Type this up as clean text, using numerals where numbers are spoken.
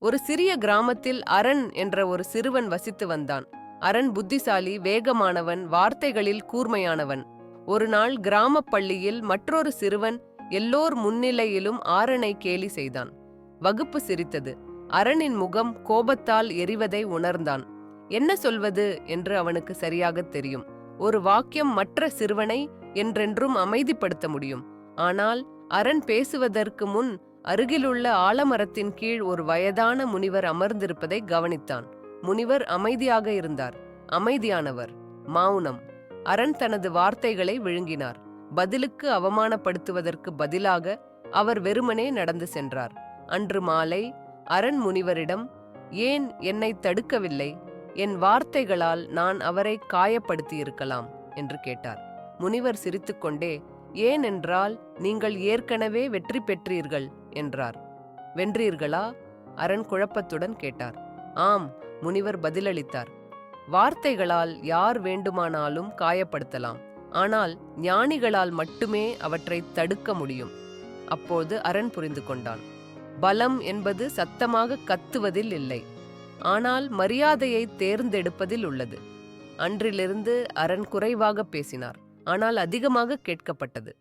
ஒரு சிறிய கிராமத்தில் அரண் என்ற ஒரு சிறுவன் வசித்து வந்தான். அரண் புத்திசாலி, வேகமானவன், வார்த்தைகளில் கூர்மையானவன். ஒரு நாள் கிராமப் பள்ளியில் மற்றொரு சிறுவன் எல்லோர் முன்னிலையிலும் ஆரனை கேலி செய்தான். வகுப்பு சிரித்தது. அரணின் முகம் கோபத்தால் எரிவதை உணர்ந்தான். என்ன சொல்வது என்று அவனுக்கு சரியாகத் தெரியும். ஒரு வாக்கியம் மற்ற சிறுவனை என்றென்றும் அமைதிப்படுத்த முடியும். ஆனால் அரண் பேசுவதற்கு முன் அருகிலுள்ள ஆலமரத்தின் கீழ் ஒரு வயதான முனிவர் அமர்ந்திருப்பதை கவனித்தான். முனிவர் அமைதியாக இருந்தார். அமைதியானவர், மௌனம். அரண் தனது வார்த்தைகளை விழுங்கினார். பதிலுக்கு அவமானப்படுத்துவதற்கு பதிலாக அவர் வெறுமனே நடந்து சென்றார். அன்று மாலை அரண் முனிவரிடம், ஏன் என்னை தடுக்கவில்லை? என் வார்த்தைகளால் நான் அவரை காயப்படுத்தியிருக்கலாம் என்று கேட்டார். முனிவர் சிரித்துக்கொண்டே, ஏனென்றால் நீங்கள் ஏற்கனவே வெற்றி பெற்றீர்கள் என்றார். வென்றீர்களா? அரண் குழப்பத்துடன் கேட்டார். ஆம், முனிவர் பதிலளித்தார். வார்த்தைகளால் யார் வேண்டுமானாலும் காயப்படுத்தலாம், ஆனால் ஞானிகளால் மட்டுமே அவற்றை தடுக்க முடியும். அப்போது அரண் புரிந்து கொண்டான். பலம் என்பது சத்தமாக கத்துவதில் இல்லை, ஆனால் மரியாதையை தேர்ந்தெடுப்பதில் உள்ளது. அன்றிலிருந்து அரண் குறைவாக பேசினார், ஆனால் அதிகமாக கேட்கப்பட்டது.